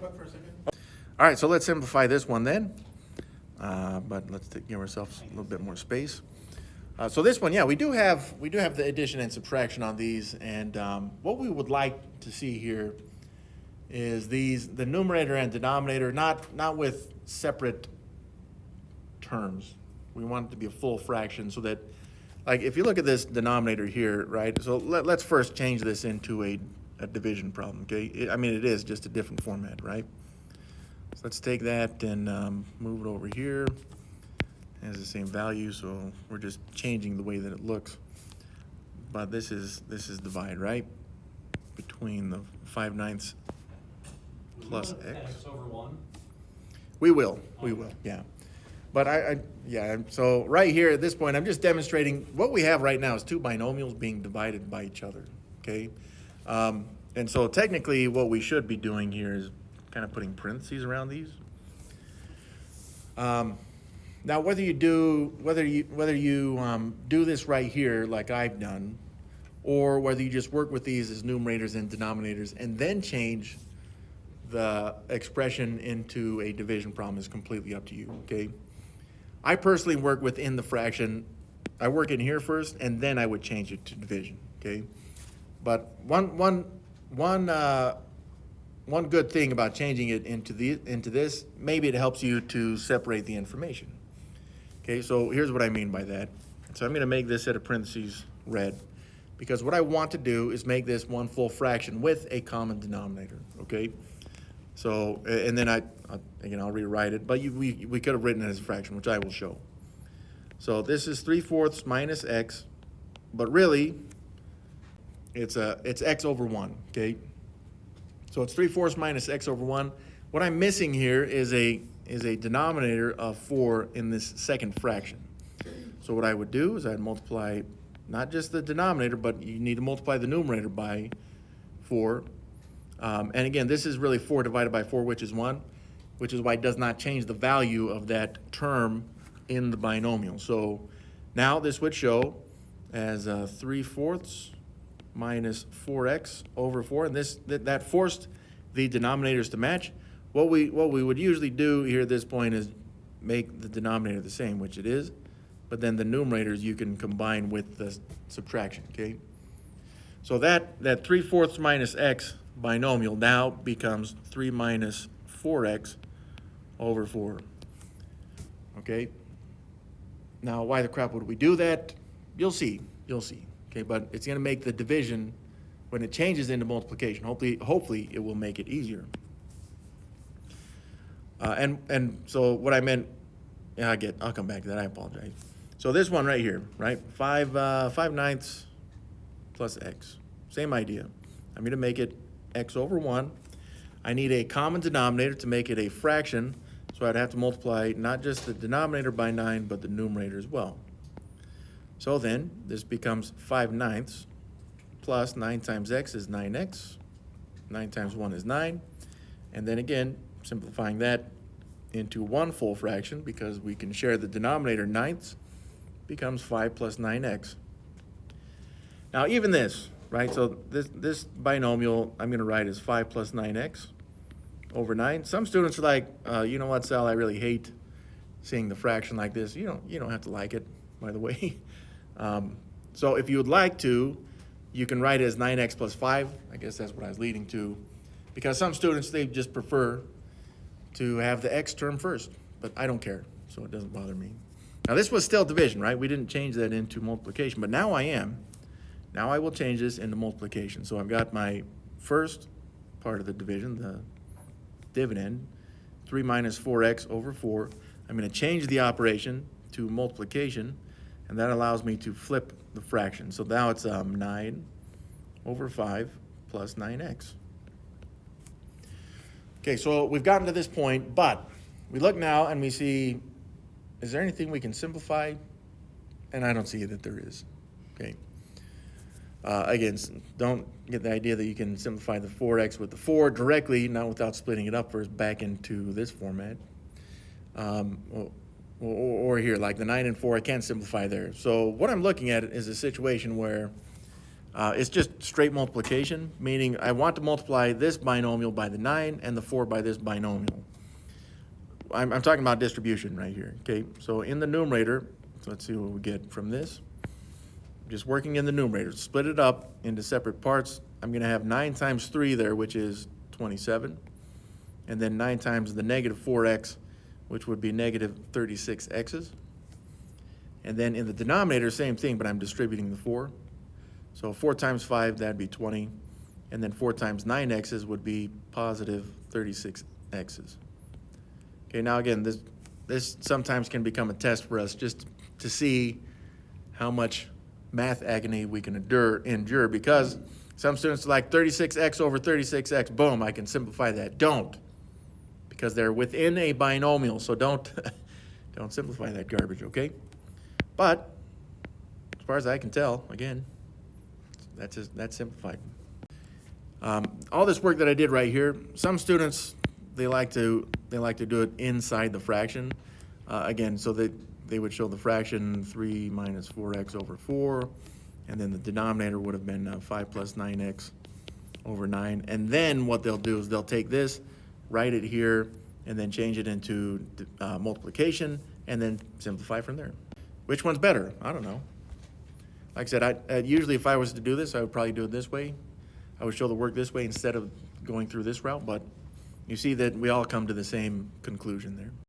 quick for a second? All right, so let's simplify this one then. But let's give ourselves a little bit more space. So this one, yeah, we do have the addition and subtraction on these, and what we would like to see here is the numerator and denominator, not with separate terms. We want it to be a full fraction so that, like, if you look at this denominator here, right? So let's first change this into a division problem, okay? I mean, it is just a different format, right? So let's take that and move it over here. It has the same value, so we're just changing the way that it looks. But this is divide, right? Between the 5/9 plus x. X over 1? We will, yeah. But yeah, so right here at this point, I'm just demonstrating what we have right now is two binomials being divided by each other, okay? And so technically what we should be doing here is kind of putting parentheses around these. Now, whether you do this right here like I've done, or whether you just work with these as numerators and denominators and then change the expression into a division problem is completely up to you, okay? I personally work within the fraction. I work in here first, and then I would change it to division, okay? But one good thing about changing it into this, maybe it helps you to separate the information. Okay, so here's what I mean by that. So I'm going to make this set of parentheses red, because what I want to do is make this one full fraction with a common denominator, okay? So, and then I'll rewrite it, but we could have written it as a fraction, which I will show. So this is 3/4 minus x, but really it's x over 1, okay? So it's 3/4 minus x over 1. What I'm missing here is a denominator of 4 in this second fraction. So what I would do is I'd multiply not just the denominator, but you need to multiply the numerator by 4. And again, this is really 4 divided by 4, which is 1, which is why it does not change the value of that term in the binomial. So now this would show as 3/4 minus 4x over 4, and that forced the denominators to match. What we would usually do here at this point is make the denominator the same, which it is, but then the numerators you can combine with the subtraction, okay? So that 3/4 minus x binomial now becomes 3 minus 4x over 4, okay? Now, why the crap would we do that? You'll see, okay? But it's gonna make the division, when it changes into multiplication, hopefully it will make it easier. And so what I meant, yeah, I'll come back to that, I apologize. So this one right here, right? 5/9 plus x, same idea. I'm gonna make it x over 1. I need a common denominator to make it a fraction, so I'd have to multiply not just the denominator by 9, but the numerator as well. So then, this becomes 5/9 plus 9 times x is 9x. 9 times 1 is 9. And then again, simplifying that into one full fraction, because we can share the denominator 9ths, becomes 5 plus 9x. Now even this, right? So this binomial I'm going to write as 5 plus 9x over 9. Some students are like, you know what, Sal, I really hate seeing the fraction like this. You don't have to like it, by the way. So if you would like to, you can write it as 9x plus 5. I guess that's what I was leading to. Because some students, they just prefer to have the x term first. But I don't care, so it doesn't bother me. Now this was still division, right? We didn't change that into multiplication, but now I am. Now I will change this into multiplication. So I've got my first part of the division, the dividend, 3 minus 4x over 4. I'm going to change the operation to multiplication, and that allows me to flip the fraction. So now it's 9 over 5 plus 9x. Okay, so we've gotten to this point, but we look now and we see, is there anything we can simplify? And I don't see that there is, okay? Again, don't get the idea that you can simplify the 4x with the 4 directly, not without splitting it up first back into this format. Or here, like the 9 and 4, I can't simplify there. So what I'm looking at is a situation where It's just straight multiplication, meaning I want to multiply this binomial by the 9 and the 4 by this binomial. I'm talking about distribution right here, okay? So in the numerator, let's see what we get from this. Just working in the numerator, split it up into separate parts. I'm going to have 9 times 3 there, which is 27. And then 9 times the negative 4x, which would be negative 36x's. And then in the denominator, same thing, but I'm distributing the 4. So 4 times 5, that'd be 20. And then 4 times 9x's would be positive 36x's. Okay, now again, this sometimes can become a test for us just to see how much math agony we can endure, because some students are like 36x over 36x, boom, I can simplify that. Don't, because they're within a binomial, so don't simplify that garbage, okay? But as far as I can tell, again, that's simplified. All this work that I did right here, some students, they like to do it inside the fraction. Again, so they would show the fraction 3 minus 4x over 4, and then the denominator would have been 5 plus 9x over 9. And then what they'll do is they'll take this, write it here, and then change it into multiplication, and then simplify from there. Which one's better? I don't know. Like I said, usually if I was to do this, I would probably do it this way. I would show the work this way instead of going through this route, but you see that we all come to the same conclusion there.